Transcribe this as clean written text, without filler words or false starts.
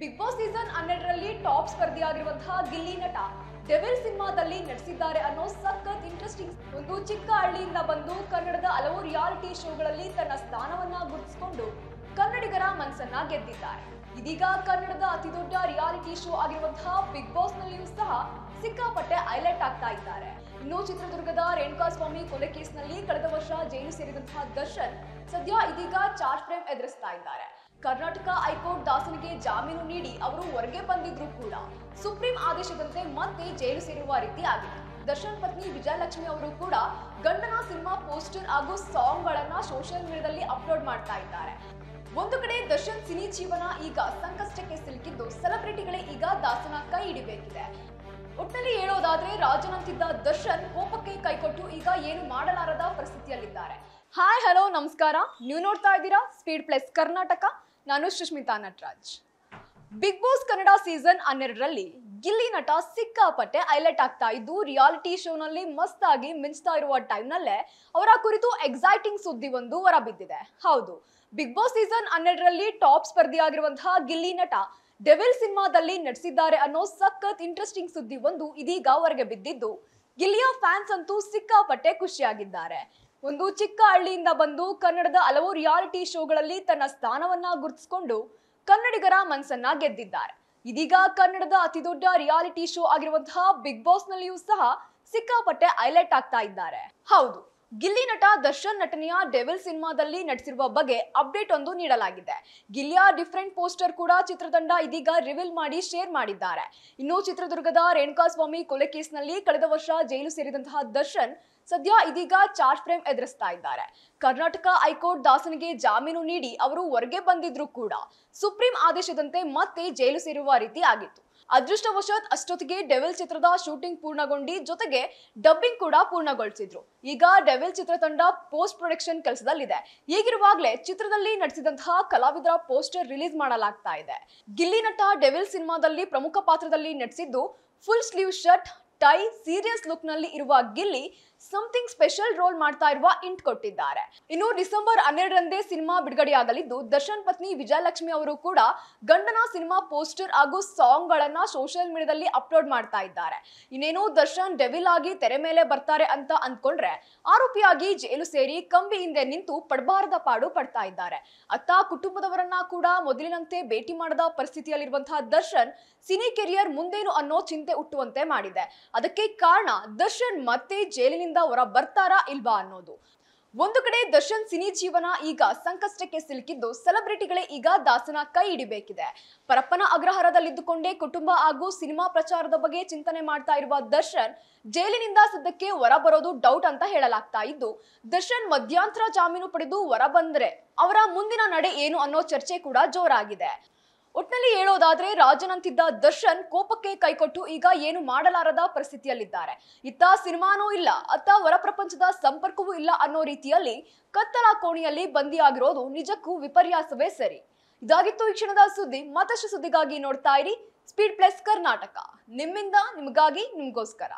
Big Boss season 12ರಲ್ಲಿ top ಸ್ಪರ್ಧಿಯಾಗಿರುವಂತಹ Gilli Nata Devil ಸಿನಿಮಾದಲ್ಲಿ ನಟಿಸಿದ್ದಾರೆ ಅನ್ನೋ ಸಖತ್ ಇಂಟ್ರೆಸ್ಟಿಂಗ್. ಒಂದು ಚಿಕ್ಕ ಹಳ್ಳಿಯಿಂದ ಬಂದು ಕನ್ನಡದ ಹಲವು ರಿಯಾಲಿಟಿ ಶೋಗಳಲ್ಲಿ ತನ್ನ ಸ್ಥಾನವನ್ನ ಗುರುತಿಸಿಕೊಂಡು ಕನ್ನಡಿಗರ ಮನಸ್ಸನ್ನ ಗೆದ್ದಿದ್ದಾರೆ. ಇದೀಗ ಕನ್ನಡದ ಅತಿದೊಡ್ಡ ರಿಯಾಲಿಟಿ ಶೋ ಆಗಿರುವಂತಹ ಬಿಗ್ ಬಾಸ್ ನಲ್ಲಿಯೂ ಸಹ ಸಿಕ್ಕಾಪಟ್ಟೆ ಹೈಲೈಟ್ ಆಗ್ತಾ ಇದ್ದಾರೆ. ಇನ್ನು ಚಿತ್ರದುರ್ಗದ ರೇಣುಕಾಸ್ವಾಮಿ ಕೊಲೆ ಕೇಸ್ನಲ್ಲಿ ಕಳೆದ ವರ್ಷ ಜೈಲು ಸೇರಿದಂತಹ ದರ್ಶನ್ ಸದ್ಯ ಇದೀಗ ಚಾರ್ಜ್ ಫ್ರೇಮ್ ಎದುರಿಸ್ತಾ ಇದ್ದಾರೆ. ಕರ್ನಾಟಕ ಹೈಕೋರ್ಟ್ ದಾಸನಿಗೆ ಜಾಮೀನು ನೀಡಿ ಅವರು ಹೊರಗೆ ಬಂದಿದ್ರು ಕೂಡ ಸುಪ್ರೀಂ ಆದೇಶದಂತೆ ಮತ್ತೆ ಜೈಲು ಸೇರುವ ರೀತಿ ಆಗಿದೆ. ದರ್ಶನ್ ಪತ್ನಿ ವಿಜಯಲಕ್ಷ್ಮಿ ಅವರು ಕೂಡ ಗಂಡನ ಸಿನಿಮಾ ಪೋಸ್ಟರ್ ಹಾಗೂ ಸಾಂಗ್ ಗಳನ್ನ ಸೋಷಿಯಲ್ ಮೀಡಿಯಾದಲ್ಲಿ ಅಪ್ಲೋಡ್ ಮಾಡ್ತಾ ಇದ್ದಾರೆ. ಒಂದು ಕಡೆ ದರ್ಶನ್ ಸಿನಿ ಜೀವನ ಈಗ ಸಂಕಷ್ಟಕ್ಕೆ ಸಿಲುಕಿದ್ದು ಸೆಲೆಬ್ರಿಟಿಗಳೇ ಈಗ ದಾಸನ ಕೈ ಹಿಡಿಬೇಕಿದೆ. ಒಟ್ಟಿನಲ್ಲಿ ಹೇಳೋದಾದ್ರೆ ರಾಜನಂತಿದ್ದ ದರ್ಶನ್ ಕೋಪಕ್ಕೆ ಕೈಕೊಟ್ಟು ಈಗ ಏನು ಮಾಡಲಾರದ ಪರಿಸ್ಥಿತಿಯಲ್ಲಿದ್ದಾರೆ. ಹಾಯ್ ಹಲೋ ನಮಸ್ಕಾರ, ನೀವು ನೋಡ್ತಾ ಇದ್ದೀರಾ ಸ್ಪೀಡ್ ಪ್ಲಸ್ ಕರ್ನಾಟಕ. ನಾನು Sushmita Nataraj. Bigg Boss Kannada season 12ರಲ್ಲಿ ಗಿಲ್ಲಿ ನಟ ಸಿಕ್ಕಾಪಟ್ಟೆ ಹೈಲೈಟ್ ಆಗ್ತಾ ಇದ್ದು ರಿಯಾಲಿಟಿ ಶೋನಲ್ಲಿ ಮಸ್ತ್ ಆಗಿ ಮಿಂಚ್ತಾ ಇರುವ ಟೈಮ್ನಲ್ಲೇ ಅವರ ಕುರಿತು ಎಕ್ಸೈಟಿಂಗ್ ಸುದ್ದಿ ಒಂದು ಹೊರಬಿದ್ದಿದೆ. ಹೌದು, ಬಿಗ್ ಬಾಸ್ ಸೀಸನ್ 12ರಲ್ಲಿ ಟಾಪ್ ಸ್ಪರ್ಧಿಯಾಗಿರುವಂತಹ ಗಿಲ್ಲಿ ನಟ ಡೆವಿಲ್ ಸಿನಿಮಾದಲ್ಲಿ ನಟಿಸಿದ್ದಾರೆ ಅನ್ನೋ ಸಖತ್ ಇಂಟ್ರೆಸ್ಟಿಂಗ್ ಸುದ್ದಿ ಒಂದು ಇದೀಗ ಹೊರಗೆ ಬಿದ್ದಿದ್ದು ಗಿಲ್ಲಿಯ ಫ್ಯಾನ್ಸ್ ಅಂತೂ ಸಿಕ್ಕಾಪಟ್ಟೆ ಖುಷಿಯಾಗಿದ್ದಾರೆ. ಒಂದು ಚಿಕ್ಕ ಹಳ್ಳಿಯಿಂದ ಬಂದು ಕನ್ನಡದ ಹಲವು ರಿಯಾಲಿಟಿ ಶೋಗಳಲ್ಲಿ ತನ್ನ ಸ್ಥಾನವನ್ನ ಗುರುತಿಸಿಕೊಂಡು ಕನ್ನಡಿಗರ ಮನಸ್ಸನ್ನ ಗೆದ್ದಿದ್ದಾರೆ. ಇದೀಗ ಕನ್ನಡದ ಅತಿದೊಡ್ಡ ರಿಯಾಲಿಟಿ ಶೋ ಆಗಿರುವಂತಹ ಬಿಗ್ ಬಾಸ್ ನಲ್ಲಿಯೂ ಸಹ ಸಿಕ್ಕಾಪಟ್ಟೆ ಹೈಲೈಟ್ ಆಗ್ತಾ ಇದ್ದಾರೆ. ಹೌದು, ಗಿಲ್ಲಿ ನಟ ದರ್ಶನ್ ನಟನೆಯ ಡೆವಿಲ್ ಸಿನಿಮಾದಲ್ಲಿ ನಟಿಸಿರುವ ಬಗ್ಗೆ ಅಪ್ಡೇಟ್ ಒಂದು ನೀಡಲಾಗಿದೆ. ಗಿಲ್ಲಿಯ ಡಿಫರೆಂಟ್ ಪೋಸ್ಟರ್ ಕೂಡ ಚಿತ್ರತಂಡ ಇದೀಗ ರಿವೀಲ್ ಮಾಡಿ ಶೇರ್ ಮಾಡಿದ್ದಾರೆ. ಇನ್ನು ಚಿತ್ರದುರ್ಗದ ರೇಣುಕಾಸ್ವಾಮಿ ಕೊಲೆ ಕೇಸ್ನಲ್ಲಿ ಕಳೆದ ವರ್ಷ ಜೈಲು ಸೇರಿದಂತಹ ದರ್ಶನ್ ಸದ್ಯ ಇದೀಗ ಚಾರ್ಜ್ ಫ್ರೇಮ್ ಎದುರಿಸ್ತಾ ಇದ್ದಾರೆ. ಕರ್ನಾಟಕ ಹೈಕೋರ್ಟ್ ದಾಸನಿಗೆ ಜಾಮೀನು ನೀಡಿ ಅವರು ಹೊರಗೆ ಬಂದಿದ್ರು ಕೂಡ ಸುಪ್ರೀಂ ಆದೇಶದಂತೆ ಮತ್ತೆ ಜೈಲು ಸೇರುವ ರೀತಿ ಆಗಿತ್ತು. ಅದೃಷ್ಟವಶಾತ್ ಅಷ್ಟೊತ್ತಿಗೆ ಡೆವಿಲ್ ಚಿತ್ರದ ಶೂಟಿಂಗ್ ಪೂರ್ಣಗೊಂಡಿ ಜೊತೆಗೆ ಡಬ್ಬಿಂಗ್ ಕೂಡ ಪೂರ್ಣಗೊಳಿಸಿದ್ರು. ಈಗ ಡೆವಿಲ್ ಚಿತ್ರತಂಡ ಪೋಸ್ಟ್ ಪ್ರೊಡಕ್ಷನ್ ಕೆಲಸದಲ್ಲಿದೆ. ಹೀಗಿರುವಾಗಲೇ ಚಿತ್ರದಲ್ಲಿ ನಟಿಸಿದಂತಹ ಕಲಾವಿದರ ಪೋಸ್ಟರ್ ರಿಲೀಸ್ ಮಾಡಲಾಗ್ತಾ ಇದೆ. ಗಿಲ್ಲಿ ನಟ ಡೆವಿಲ್ ಸಿನಿಮಾದಲ್ಲಿ ಪ್ರಮುಖ ಪಾತ್ರದಲ್ಲಿ ನಟಿಸಿದ್ದು full sleeve shirt, tie, serious look ನಲ್ಲಿ ಇರುವ ಗಿಲ್ಲಿ ಸಮಥಿಂಗ್ ಸ್ಪೆಷಲ್ ರೋಲ್ ಮಾಡ್ತಾ ಇರುವ ಇಂಟ್ ಕೊಟ್ಟಿದ್ದಾರೆ. ಇನ್ನು ಡಿಸೆಂಬರ್ 12ರಂದೇ ಸಿನಿಮಾ ಬಿಡುಗಡೆಯಾಗಲಿದ್ದು ದರ್ಶನ್ ಪತ್ನಿ ವಿಜಯಲಕ್ಷ್ಮಿ ಅವರು ಕೂಡ ಗಂಡನ ಸಿನಿಮಾ ಪೋಸ್ಟರ್ ಹಾಗೂ ಸಾಂಗ್ ಗಳನ್ನ ಸೋಷಿಯಲ್ ಮೀಡಿಯಾದಲ್ಲಿ ಅಪ್ಲೋಡ್ ಮಾಡ್ತಾ ಇದ್ದಾರೆ. ಇನ್ನೇನು ದರ್ಶನ್ ಡೆವಿಲ್ ಆಗಿ ತೆರೆ ಮೇಲೆ ಬರ್ತಾರೆ ಅಂತ ಅಂದ್ಕೊಂಡ್ರೆ ಆರೋಪಿಯಾಗಿ ಜೈಲು ಸೇರಿ ಕಂಬಿ ಹಿಂದೆ ನಿಂತು ಪಡಬಾರದ ಪಾಡು ಪಡ್ತಾ ಇದ್ದಾರೆ. ಅತ್ತ ಕುಟುಂಬದವರನ್ನ ಕೂಡ ಮೊದಲಿನಂತೆ ಭೇಟಿ ಮಾಡದ ಪರಿಸ್ಥಿತಿಯಲ್ಲಿರುವಂತಹ ದರ್ಶನ್ ಸಿನಿ ಕೆರಿಯರ್ ಮುಂದೇನು ಅನ್ನೋ ಚಿಂತೆ ಹುಟ್ಟುವಂತೆ ಮಾಡಿದೆ. ಅದಕ್ಕೆ ಕಾರಣ ದರ್ಶನ್ ಮತ್ತೆ ಜೈಲಿನಿಂದ ಹೊರ ಬರ್ತಾರಾ ಇಲ್ವಾ ಅನ್ನೋದು. ಒಂದು ಕಡೆ ದರ್ಶನ್ ಸಿನಿ ಜೀವನ ಈಗ ಸಂಕಷ್ಟಕ್ಕೆ ಸಿಲುಕಿದ್ದು ಸೆಲೆಬ್ರಿಟಿಗಳೇ ಈಗ ದಾಸನ ಕೈ ಹಿಡಿಬೇಕಿದೆ. ಪರಪ್ಪನ ಅಗ್ರಹಾರದಲ್ಲಿದ್ದುಕೊಂಡೇ ಕುಟುಂಬ ಹಾಗೂ ಸಿನಿಮಾ ಪ್ರಚಾರದ ಬಗ್ಗೆ ಚಿಂತನೆ ಮಾಡ್ತಾ ಇರುವ ದರ್ಶನ್ ಜೈಲಿನಿಂದ ಸದ್ಯಕ್ಕೆ ಹೊರ ಬರೋದು ಡೌಟ್ ಅಂತ ಹೇಳಲಾಗ್ತಾ ಇದ್ದು ದರ್ಶನ್ ಮಧ್ಯಂತರ ಜಾಮೀನು ಪಡೆದು ಹೊರ ಬಂದ್ರೆ ಅವರ ಮುಂದಿನ ನಡೆ ಏನು ಅನ್ನೋ ಚರ್ಚೆ ಕೂಡ ಜೋರಾಗಿದೆ. ಒಟ್ಟಿನಲ್ಲಿ ಹೇಳೋದಾದ್ರೆ ರಾಜನಂತಿದ್ದ ದರ್ಶನ್ ಕೋಪಕ್ಕೆ ಕೈಕೊಟ್ಟು ಈಗ ಏನು ಮಾಡಲಾರದ ಪರಿಸ್ಥಿತಿಯಲ್ಲಿದ್ದಾರೆ. ಇತ್ತ ಸಿನಿಮಾನೂ ಇಲ್ಲ, ಅತ್ತ ಹೊರ ಪ್ರಪಂಚದ ಸಂಪರ್ಕವೂ ಇಲ್ಲ ಅನ್ನೋ ರೀತಿಯಲ್ಲಿ ಕತ್ತಲ ಕೋಣೆಯಲ್ಲಿ ಬಂದಿಯಾಗಿರೋದು ನಿಜಕ್ಕೂ ವಿಪರ್ಯಾಸವೇ ಸರಿ. ಇದಾಗಿತ್ತು ಈ ಕ್ಷಣದ ಸುದ್ದಿ. ಮತ್ತಷ್ಟು ಸುದ್ದಿಗಾಗಿ ನೋಡ್ತಾ ಇರಿ ಸ್ಪೀಡ್ ಪ್ಲಸ್ ಕರ್ನಾಟಕ. ನಿಮ್ಮಿಂದ ನಿಮಗಾಗಿ ನಿಮ್ಗೋಸ್ಕರ.